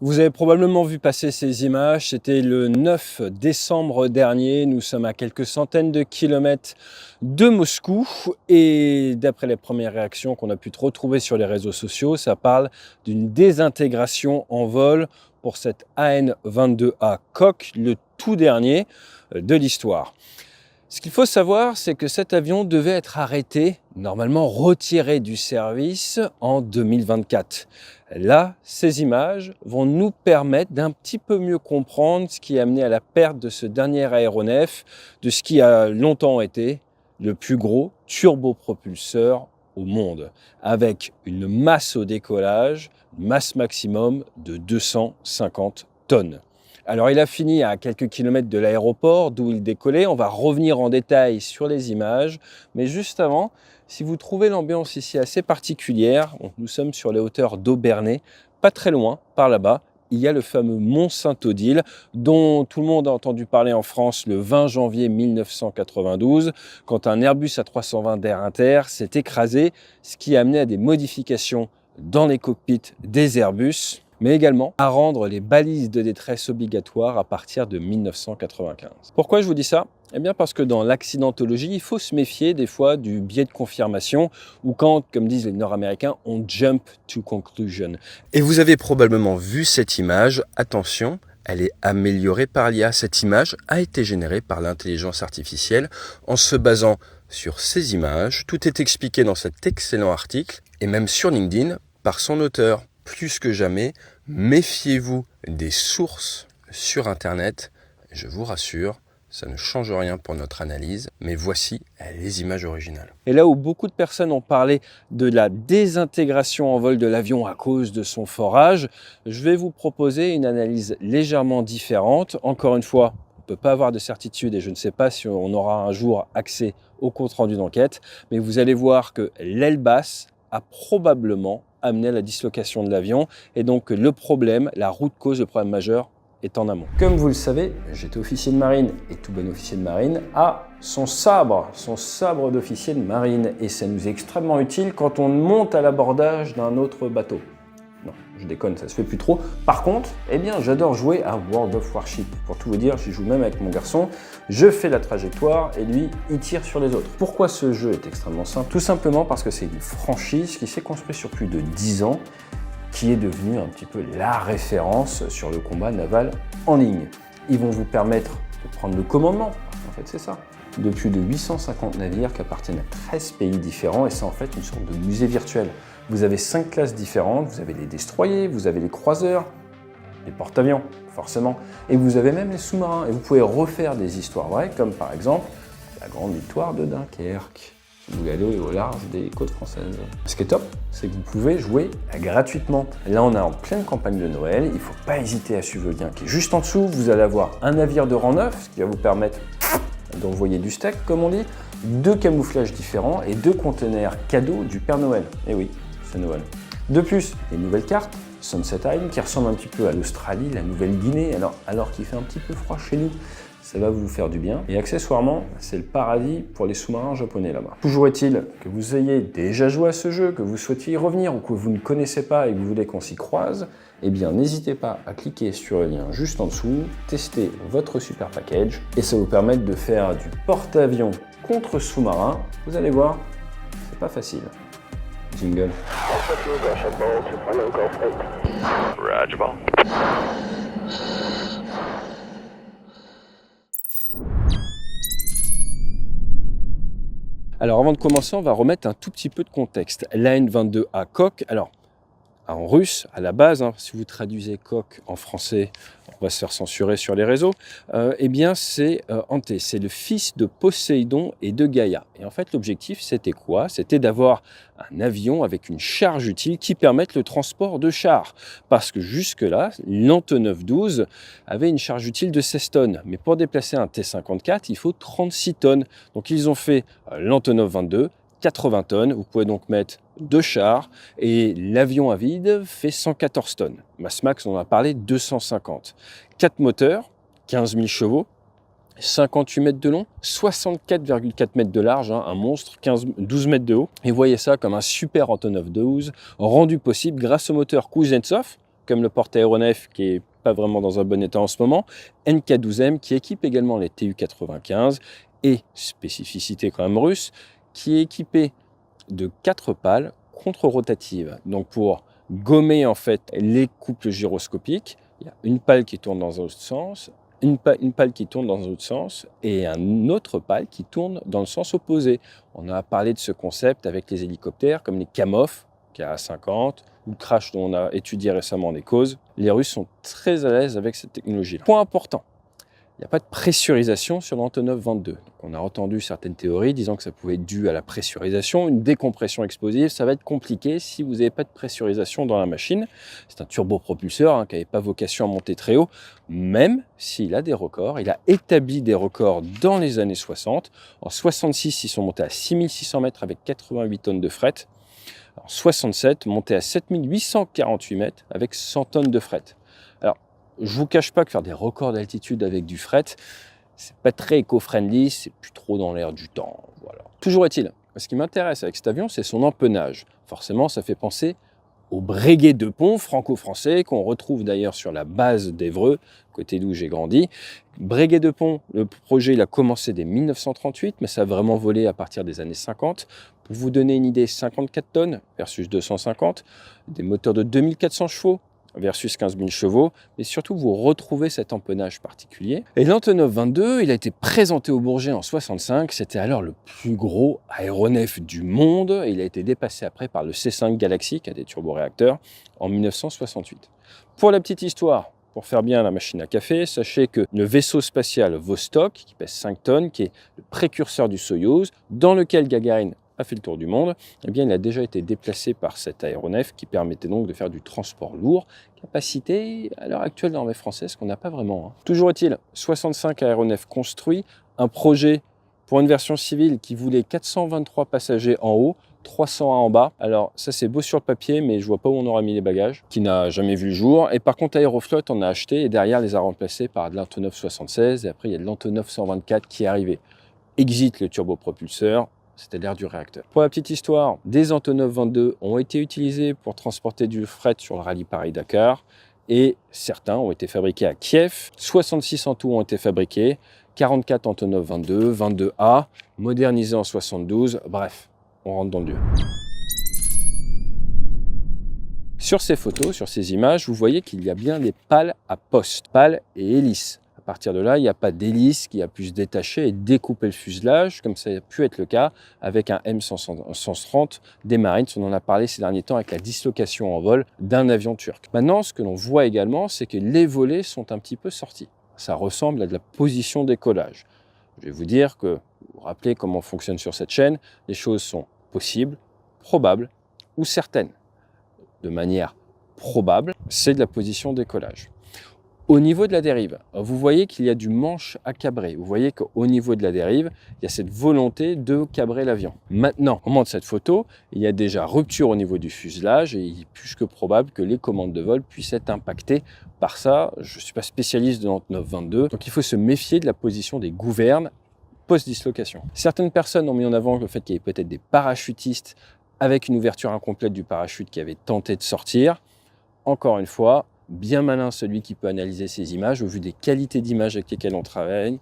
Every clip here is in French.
Vous avez probablement vu passer ces images, c'était le 9 décembre dernier, nous sommes à quelques centaines de kilomètres de Moscou et d'après les premières réactions qu'on a pu retrouver sur les réseaux sociaux, ça parle d'une désintégration en vol pour cette AN-22A Coque, le tout dernier de l'histoire. Ce qu'il faut savoir, c'est que cet avion devait être arrêté, normalement retiré du service en 2024. Là, ces images vont nous permettre d'un petit peu mieux comprendre ce qui a amené à la perte de ce dernier aéronef, de ce qui a longtemps été le plus gros turbopropulseur au monde, avec une masse au décollage, masse maximum de 250 tonnes. Alors il a fini à quelques kilomètres de l'aéroport d'où il décollait. On va revenir en détail sur les images. Mais juste avant, si vous trouvez l'ambiance ici assez particulière, nous sommes sur les hauteurs d'Aubernay, pas très loin, par là-bas, il y a le fameux Mont Saint-Odile, dont tout le monde a entendu parler en France le 20 janvier 1992, quand un Airbus A320 d'Air Inter s'est écrasé, ce qui a amené à des modifications dans les cockpits des Airbus, mais également à rendre les balises de détresse obligatoires à partir de 1995. Pourquoi je vous dis ça ? Eh bien parce que dans l'accidentologie, il faut se méfier des fois du biais de confirmation ou quand, comme disent les Nord-Américains, on jump to conclusion. Et vous avez probablement vu cette image, attention, elle est améliorée par l'IA. Cette image a été générée par l'intelligence artificielle en se basant sur ces images. Tout est expliqué dans cet excellent article et même sur LinkedIn par son auteur. Plus que jamais, méfiez-vous des sources sur Internet. Je vous rassure, ça ne change rien pour notre analyse, mais voici les images originales. Et là où beaucoup de personnes ont parlé de la désintégration en vol de l'avion à cause de son forage, je vais vous proposer une analyse légèrement différente. Encore une fois, on ne peut pas avoir de certitude et je ne sais pas si on aura un jour accès au compte-rendu d'enquête, mais vous allez voir que l'aile basse a probablement amené à la dislocation de l'avion et donc le problème, la route cause, le problème majeur est en amont. Comme vous le savez, j'étais officier de marine et tout bon officier de marine a son sabre d'officier de marine et ça nous est extrêmement utile quand on monte à l'abordage d'un autre bateau. Non, je déconne, ça se fait plus trop. Par contre, eh bien, j'adore jouer à World of Warship. Pour tout vous dire, j'y joue même avec mon garçon. Je fais la trajectoire et lui, il tire sur les autres. Pourquoi ce jeu est extrêmement simple ? Tout simplement parce que c'est une franchise qui s'est construite sur plus de 10 ans, qui est devenue un petit peu la référence sur le combat naval en ligne. Ils vont vous permettre de prendre le commandement, en fait c'est ça, de plus de 850 navires qui appartiennent à 13 pays différents et c'est en fait une sorte de musée virtuel. Vous avez 5 classes différentes, vous avez les destroyers, vous avez les croiseurs, les porte-avions, forcément, et vous avez même les sous-marins. Et vous pouvez refaire des histoires vraies, comme par exemple la grande victoire de Dunkerque. Vous allez au large des côtes françaises. Ce qui est top, c'est que vous pouvez jouer gratuitement. Là, on est en pleine campagne de Noël, il ne faut pas hésiter à suivre le lien qui est juste en dessous. Vous allez avoir un navire de rang neuf, ce qui va vous permettre d'envoyer du steak, comme on dit, 2 camouflages différents et 2 conteneurs cadeaux du Père Noël. Et oui, c'est Noël. De plus, les nouvelles cartes, Sunset Island, qui ressemble un petit peu à l'Australie, la Nouvelle-Guinée, alors qu'il fait un petit peu froid chez nous. Ça va vous faire du bien. Et accessoirement, c'est le paradis pour les sous-marins japonais là-bas. Toujours est-il que vous ayez déjà joué à ce jeu, que vous souhaitiez y revenir ou que vous ne connaissez pas et que vous voulez qu'on s'y croise, eh bien n'hésitez pas à cliquer sur le lien juste en dessous, tester votre super package et ça vous permet de faire du porte-avions contre sous-marin. Vous allez voir, c'est pas facile. Jingle. Alors avant de commencer, on va remettre un tout petit peu de contexte. L'AN-22A Coque, alors en russe à la base, si vous traduisez coque en français, on va se faire censurer sur les réseaux, eh bien c'est Anté, c'est le fils de Poséidon et de Gaïa. Et en fait l'objectif c'était quoi ? C'était d'avoir un avion avec une charge utile qui permette le transport de chars. Parce que jusque-là, l'Antonov 12 avait une charge utile de 16 tonnes. Mais pour déplacer un T-54, il faut 36 tonnes. Donc ils ont fait l'Antonov 22, 80 tonnes, vous pouvez donc mettre 2 chars et l'avion à vide fait 114 tonnes. Masse max, on en a parlé, 250. 4 moteurs, 15 000 chevaux, 58 mètres de long, 64,4 mètres de large, un monstre, 12 mètres de haut. Et voyez ça comme un super Antonov 12 rendu possible grâce au moteur Kuznetsov, comme le porte-aéronef qui est pas vraiment dans un bon état en ce moment, NK-12M qui équipe également les Tu-95 et, spécificité quand même russe, qui est équipé de 4 pales contre-rotatives. Donc pour gommer en fait les couples gyroscopiques, il y a une pale qui tourne dans un autre sens, une pale qui tourne dans un autre sens et un autre pale qui tourne dans le sens opposé. On a parlé de ce concept avec les hélicoptères comme les Kamov, KA-50, ou le crash dont on a étudié récemment les causes. Les Russes sont très à l'aise avec cette technologie-là. Point important, il n'y a pas de pressurisation sur l'Antonov 22. Donc on a entendu certaines théories disant que ça pouvait être dû à la pressurisation, une décompression explosive. Ça va être compliqué si vous n'avez pas de pressurisation dans la machine. C'est un turbopropulseur qui n'avait pas vocation à monter très haut, même s'il a des records. Il a établi des records dans les années 60. En 66, ils sont montés à 6600 mètres avec 88 tonnes de fret. En 67, monté à 7848 mètres avec 100 tonnes de fret. Alors, je ne vous cache pas que faire des records d'altitude avec du fret, c'est pas très éco-friendly, c'est plus trop dans l'air du temps. Voilà. Toujours est-il, ce qui m'intéresse avec cet avion, c'est son empennage. Forcément, ça fait penser au Breguet de Pont franco-français qu'on retrouve d'ailleurs sur la base d'Évreux, côté d'où j'ai grandi. Breguet de Pont, le projet il a commencé dès 1938, mais ça a vraiment volé à partir des années 50. Pour vous donner une idée, 54 tonnes versus 250, des moteurs de 2400 chevaux versus 15 000 chevaux, mais surtout vous retrouvez cet empennage particulier. Et l'Antonov 22, il a été présenté au Bourget en 65, c'était alors le plus gros aéronef du monde, et il a été dépassé après par le C5 Galaxy, qui a des turboréacteurs, en 1968. Pour la petite histoire, pour faire bien la machine à café, sachez que le vaisseau spatial Vostok, qui pèse 5 tonnes, qui est le précurseur du Soyouz, dans lequel Gagarine a fait le tour du monde, eh bien, il a déjà été déplacé par cet aéronef qui permettait donc de faire du transport lourd, capacité à l'heure actuelle dans l'armée française qu'on n'a pas vraiment. Toujours est-il, 65 aéronefs construits, un projet pour une version civile qui voulait 423 passagers en haut, 301 en bas. Alors ça c'est beau sur le papier, mais je vois pas où on aura mis les bagages, qui n'a jamais vu le jour. Et par contre Aeroflot en a acheté et derrière les a remplacés par de l'Antonov 76 et après il y a de l'Antonov 124 qui est arrivé. Exit le turbopropulseur, c'était l'air du réacteur. Pour la petite histoire, des Antonov 22 ont été utilisés pour transporter du fret sur le rallye Paris-Dakar et certains ont été fabriqués à Kiev. 66 en tout ont été fabriqués, 44 Antonov 22, 22A, modernisés en 72, bref, on rentre dans le dur. Sur ces photos, sur ces images, vous voyez qu'il y a bien des pales à poste, pales et hélices. À partir de là, il n'y a pas d'hélice qui a pu se détacher et découper le fuselage, comme ça a pu être le cas avec un M130 des Marines. On en a parlé ces derniers temps avec la dislocation en vol d'un avion turc. Maintenant, ce que l'on voit également, c'est que les volets sont un petit peu sortis. Ça ressemble à de la position décollage. Je vais vous dire que, vous vous rappelez comment fonctionne sur cette chaîne, les choses sont possibles, probables ou certaines. De manière probable, c'est de la position décollage. Au niveau de la dérive, vous voyez qu'il y a du manche à cabrer. Vous voyez qu'au niveau de la dérive, il y a cette volonté de cabrer l'avion. Maintenant, au moment de cette photo, il y a déjà rupture au niveau du fuselage et il est plus que probable que les commandes de vol puissent être impactées par ça. Je ne suis pas spécialiste de l'Antonov 22, donc il faut se méfier de la position des gouvernes post-dislocation. Certaines personnes ont mis en avant le fait qu'il y ait peut-être des parachutistes avec une ouverture incomplète du parachute qui avait tenté de sortir. Encore une fois, bien malin celui qui peut analyser ces images, au vu des qualités d'images avec lesquelles on travaille,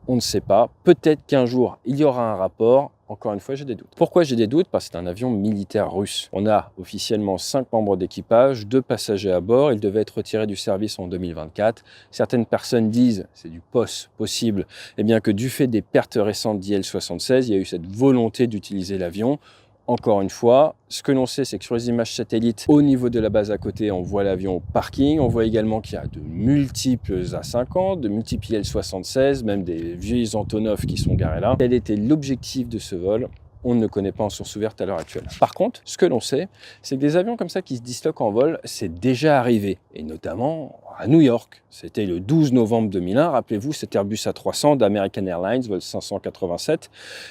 on ne sait pas. Peut-être qu'un jour, il y aura un rapport. Encore une fois, j'ai des doutes. Pourquoi j'ai des doutes? Parce que c'est un avion militaire russe. On a officiellement 5 membres d'équipage, 2 passagers à bord. Il devait être retiré du service en 2024. Certaines personnes disent, c'est du possible, eh bien que du fait des pertes récentes d'IL-76, il y a eu cette volonté d'utiliser l'avion. Encore une fois, ce que l'on sait, c'est que sur les images satellites, au niveau de la base à côté, on voit l'avion au parking. On voit également qu'il y a de multiples A50, de multiples IL-76, même des vieux Antonov qui sont garés là. Quel était l'objectif de ce vol? On ne connaît pas en source ouverte à l'heure actuelle. Par contre, ce que l'on sait, c'est que des avions comme ça qui se disloquent en vol, c'est déjà arrivé. Et notamment à New York. C'était le 12 novembre 2001. Rappelez-vous, cet Airbus A300 d'American Airlines, vol 587.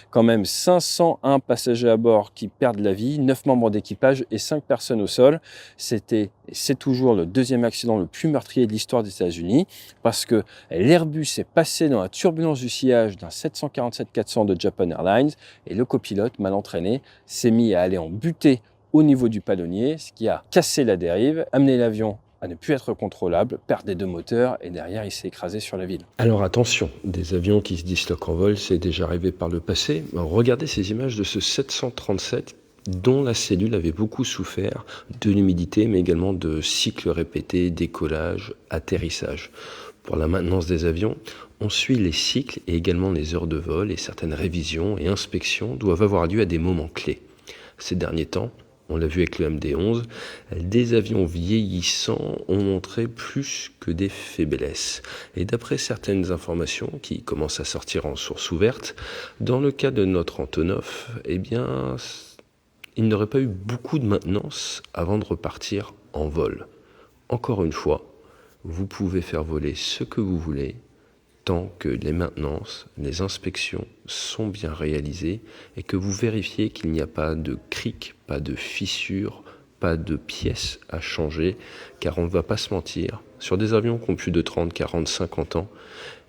Quand même 501 passagers à bord qui perdent la vie, 9 membres d'équipage et 5 personnes au sol. C'était et c'est toujours le deuxième accident le plus meurtrier de l'histoire des États-Unis parce que l'Airbus est passé dans la turbulence du sillage d'un 747-400 de Japan Airlines et le copilote, mal entraîné, s'est mis à aller en butée au niveau du palonnier, ce qui a cassé la dérive, amené l'avion à ne plus être contrôlable, perte des deux moteurs et derrière il s'est écrasé sur la ville. Alors attention, des avions qui se disloquent en vol, c'est déjà arrivé par le passé. Regardez ces images de ce 737 dont la cellule avait beaucoup souffert de l'humidité, mais également de cycles répétés, décollage, atterrissage. Pour la maintenance des avions, on suit les cycles et également les heures de vol et certaines révisions et inspections doivent avoir lieu à des moments clés. Ces derniers temps, on l'a vu avec le MD-11, des avions vieillissants ont montré plus que des faiblesses. Et d'après certaines informations qui commencent à sortir en source ouverte, dans le cas de notre Antonov, eh bien, il n'aurait pas eu beaucoup de maintenance avant de repartir en vol. Encore une fois, vous pouvez faire voler ce que vous voulez, tant que les maintenances, les inspections sont bien réalisées et que vous vérifiez qu'il n'y a pas de cric, pas de fissure, pas de pièces à changer, car on ne va pas se mentir, sur des avions qui ont plus de 30, 40, 50 ans,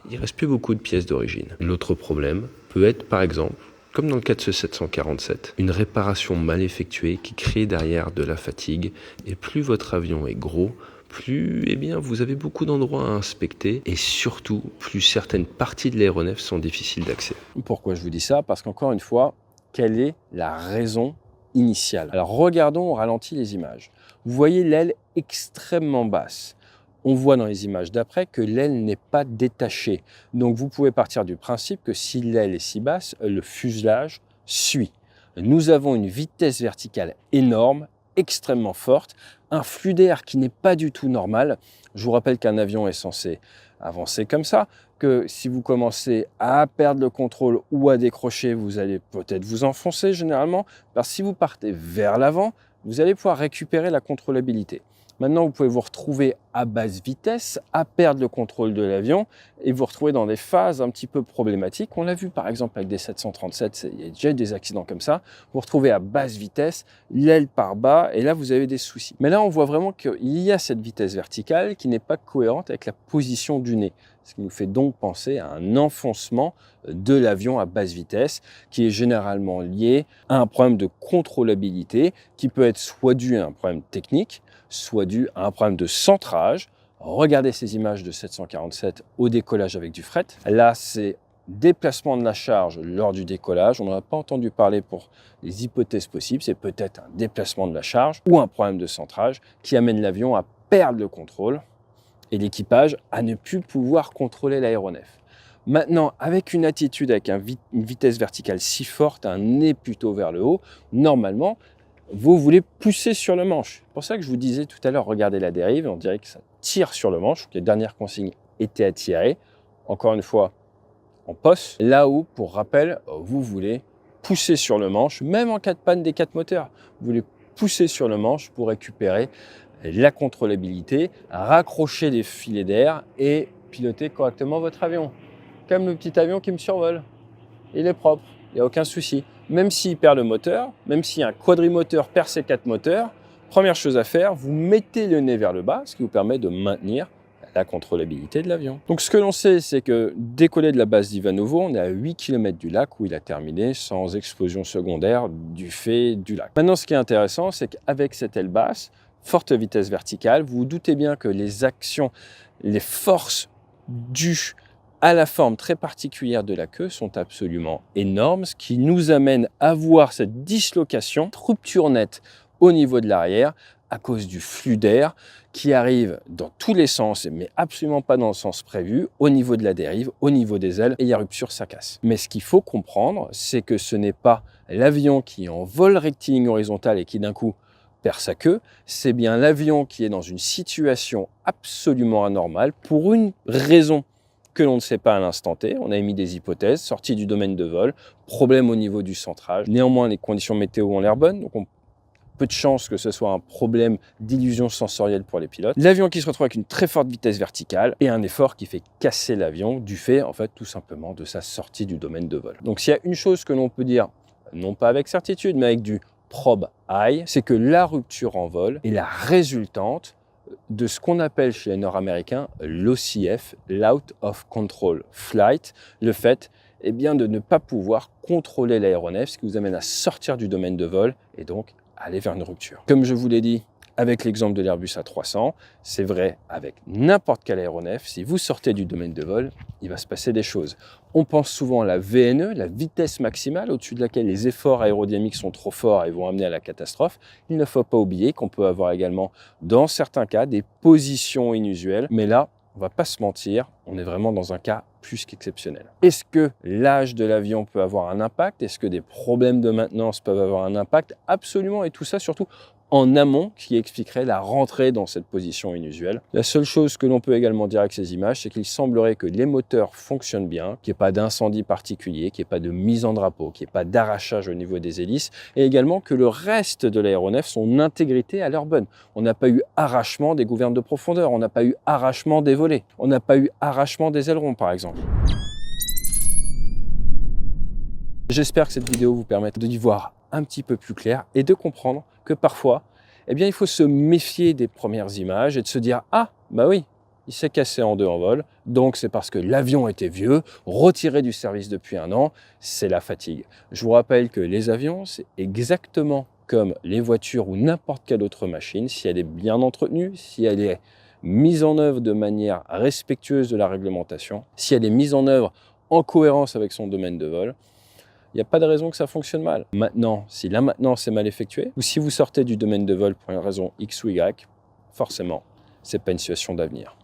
il ne reste plus beaucoup de pièces d'origine. L'autre problème peut être par exemple, comme dans le cas de ce 747, une réparation mal effectuée qui crée derrière de la fatigue, et plus votre avion est gros, plus vous avez beaucoup d'endroits à inspecter et surtout plus certaines parties de l'aéronef sont difficiles d'accès. Pourquoi je vous dis ça? Parce qu'encore une fois, quelle est la raison initiale? Alors regardons au ralenti les images. Vous voyez l'aile extrêmement basse. On voit dans les images d'après que l'aile n'est pas détachée. Donc vous pouvez partir du principe que si l'aile est si basse, le fuselage suit. Nous avons une vitesse verticale énorme, extrêmement forte, un flux d'air qui n'est pas du tout normal. Je vous rappelle qu'un avion est censé avancer comme ça, que si vous commencez à perdre le contrôle ou à décrocher, vous allez peut-être vous enfoncer généralement, parce que si vous partez vers l'avant, vous allez pouvoir récupérer la contrôlabilité. Maintenant, vous pouvez vous retrouver à basse vitesse, à perdre le contrôle de l'avion et vous retrouver dans des phases un petit peu problématiques. On l'a vu par exemple avec des 737, il y a déjà eu des accidents comme ça. Vous vous retrouvez à basse vitesse, l'aile par bas et là, vous avez des soucis. Mais là, on voit vraiment qu'il y a cette vitesse verticale qui n'est pas cohérente avec la position du nez. Ce qui nous fait donc penser à un enfoncement de l'avion à basse vitesse qui est généralement lié à un problème de contrôlabilité qui peut être soit dû à un problème technique, soit dû à un problème de centrage. Regardez ces images de 747 au décollage avec du fret. Là, c'est déplacement de la charge lors du décollage. On n'en a pas entendu parler pour les hypothèses possibles. C'est peut-être un déplacement de la charge ou un problème de centrage qui amène l'avion à perdre le contrôle et l'équipage à ne plus pouvoir contrôler l'aéronef. Maintenant, avec une attitude, avec une vitesse verticale si forte, un nez plutôt vers le haut, normalement, vous voulez pousser sur le manche. C'est pour ça que je vous disais tout à l'heure, regardez la dérive, on dirait que ça tire sur le manche. Les dernières consignes étaient à tirer. Encore une fois, en poste. Là où, pour rappel, vous voulez pousser sur le manche, même en cas de panne des 4 moteurs. Vous voulez pousser sur le manche pour récupérer la contrôlabilité, raccrocher les filets d'air et piloter correctement votre avion. Comme le petit avion qui me survole. Il est propre, il n'y a aucun souci. Même s'il perd le moteur, même si un quadrimoteur perd ses 4 moteurs, première chose à faire, vous mettez le nez vers le bas, ce qui vous permet de maintenir la contrôlabilité de l'avion. Donc ce que l'on sait, c'est que décollé de la base d'Ivanovo, on est à 8 km du lac où il a terminé sans explosion secondaire du fait du lac. Maintenant, ce qui est intéressant, c'est qu'avec cette aile basse, forte vitesse verticale, vous vous doutez bien que les actions, les forces dues à la forme très particulière de la queue sont absolument énormes, ce qui nous amène à voir cette dislocation, rupture nette au niveau de l'arrière à cause du flux d'air qui arrive dans tous les sens, mais absolument pas dans le sens prévu, au niveau de la dérive, au niveau des ailes, et il y a rupture, ça casse. Mais ce qu'il faut comprendre, c'est que ce n'est pas l'avion qui est en vol rectiligne horizontal et qui d'un coup perd sa queue, c'est bien l'avion qui est dans une situation absolument anormale pour une raison que l'on ne sait pas à l'instant T. On a émis des hypothèses, sorties du domaine de vol, problème au niveau du centrage. Néanmoins, les conditions météo ont l'air bonnes, donc on peu de chance que ce soit un problème d'illusion sensorielle pour les pilotes. L'avion qui se retrouve avec une très forte vitesse verticale et un effort qui fait casser l'avion du fait, en fait, tout simplement de sa sortie du domaine de vol. Donc s'il y a une chose que l'on peut dire, non pas avec certitude, mais avec du probe eye, c'est que la rupture en vol est la résultante de ce qu'on appelle chez les Nord-Américains l'OCF, l'Out of Control Flight, le fait de ne pas pouvoir contrôler l'aéronef, ce qui vous amène à sortir du domaine de vol et donc aller vers une rupture. Comme je vous l'ai dit, avec l'exemple de l'Airbus A300, c'est vrai avec n'importe quel aéronef, si vous sortez du domaine de vol, il va se passer des choses. On pense souvent à la VNE, la vitesse maximale, au-dessus de laquelle les efforts aérodynamiques sont trop forts et vont amener à la catastrophe. Il ne faut pas oublier qu'on peut avoir également, dans certains cas, des positions inusuelles. Mais là, on ne va pas se mentir, on est vraiment dans un cas plus qu'exceptionnel. Est-ce que l'âge de l'avion peut avoir un impact? Est-ce que des problèmes de maintenance peuvent avoir un impact? Absolument, et tout ça surtout en amont, qui expliquerait la rentrée dans cette position inusuelle. La seule chose que l'on peut également dire avec ces images, c'est qu'il semblerait que les moteurs fonctionnent bien, qu'il n'y ait pas d'incendie particulier, qu'il n'y ait pas de mise en drapeau, qu'il n'y ait pas d'arrachage au niveau des hélices, et également que le reste de l'aéronef, son intégrité a l'air bonne. On n'a pas eu arrachement des gouvernes de profondeur, on n'a pas eu arrachement des volets, on n'a pas eu arrachement des ailerons par exemple. J'espère que cette vidéo vous permet d'y voir un petit peu plus clair et de comprendre que parfois, eh bien, il faut se méfier des premières images et de se dire « Ah, bah oui, il s'est cassé en deux en vol, donc c'est parce que l'avion était vieux, retiré du service depuis un an, c'est la fatigue. » Je vous rappelle que les avions, c'est exactement comme les voitures ou n'importe quelle autre machine, si elle est bien entretenue, si elle est mise en œuvre de manière respectueuse de la réglementation, si elle est mise en œuvre en cohérence avec son domaine de vol, il n'y a pas de raison que ça fonctionne mal. Maintenant, si la maintenance est mal effectuée, ou si vous sortez du domaine de vol pour une raison X ou Y, forcément, ce n'est pas une situation d'avenir.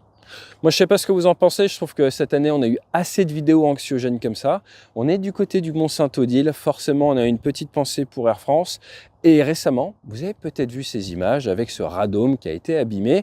Moi, je ne sais pas ce que vous en pensez. Je trouve que cette année, on a eu assez de vidéos anxiogènes comme ça. On est du côté du Mont-Saint-Odile. Forcément, on a une petite pensée pour Air France. Et récemment, vous avez peut-être vu ces images avec ce radome qui a été abîmé.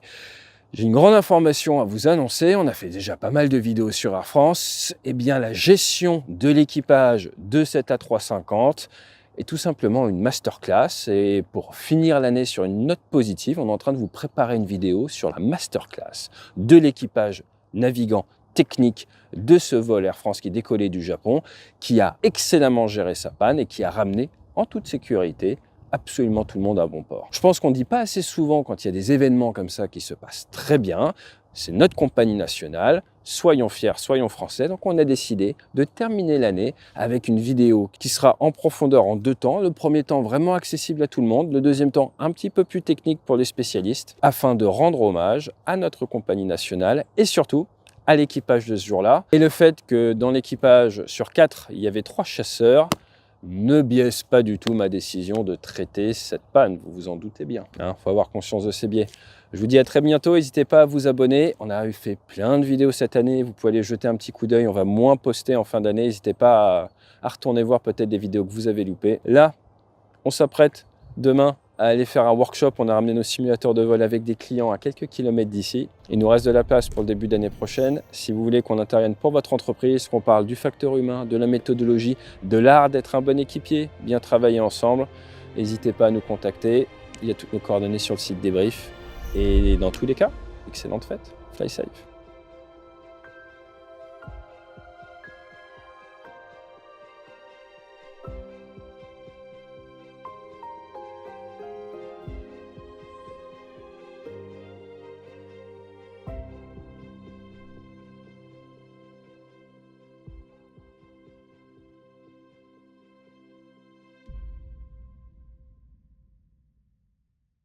J'ai une grande information à vous annoncer, on a fait déjà pas mal de vidéos sur Air France. Eh bien, la gestion de l'équipage de cet A350 est tout simplement une masterclass. Et pour finir l'année sur une note positive, on est en train de vous préparer une vidéo sur la masterclass de l'équipage navigant technique de ce vol Air France qui décollait du Japon, qui a excellemment géré sa panne et qui a ramené en toute sécurité absolument tout le monde à bon port. Je pense qu'on ne dit pas assez souvent quand il y a des événements comme ça qui se passent très bien. C'est notre compagnie nationale, soyons fiers, soyons français. Donc on a décidé de terminer l'année avec une vidéo qui sera en profondeur en deux temps. Le premier temps vraiment accessible à tout le monde, le deuxième temps un petit peu plus technique pour les spécialistes, afin de rendre hommage à notre compagnie nationale et surtout à l'équipage de ce jour-là. Et le fait que dans l'équipage, sur 4, il y avait 3 chasseurs, ne biaise pas du tout ma décision de traiter cette panne, vous vous en doutez bien. Faut avoir conscience de ces biais. Je vous dis à très bientôt, n'hésitez pas à vous abonner. On a fait plein de vidéos cette année, vous pouvez aller jeter un petit coup d'œil, on va moins poster en fin d'année. N'hésitez pas à retourner voir peut-être des vidéos que vous avez loupées. Là, on s'apprête demain à aller faire un workshop. On a ramené nos simulateurs de vol avec des clients à quelques kilomètres d'ici. Il nous reste de la place pour le début d'année prochaine. Si vous voulez qu'on intervienne pour votre entreprise, qu'on parle du facteur humain, de la méthodologie, de l'art d'être un bon équipier, bien travailler ensemble, n'hésitez pas à nous contacter. Il y a toutes nos coordonnées sur le site Débrief. Et dans tous les cas, excellente fête. Fly safe.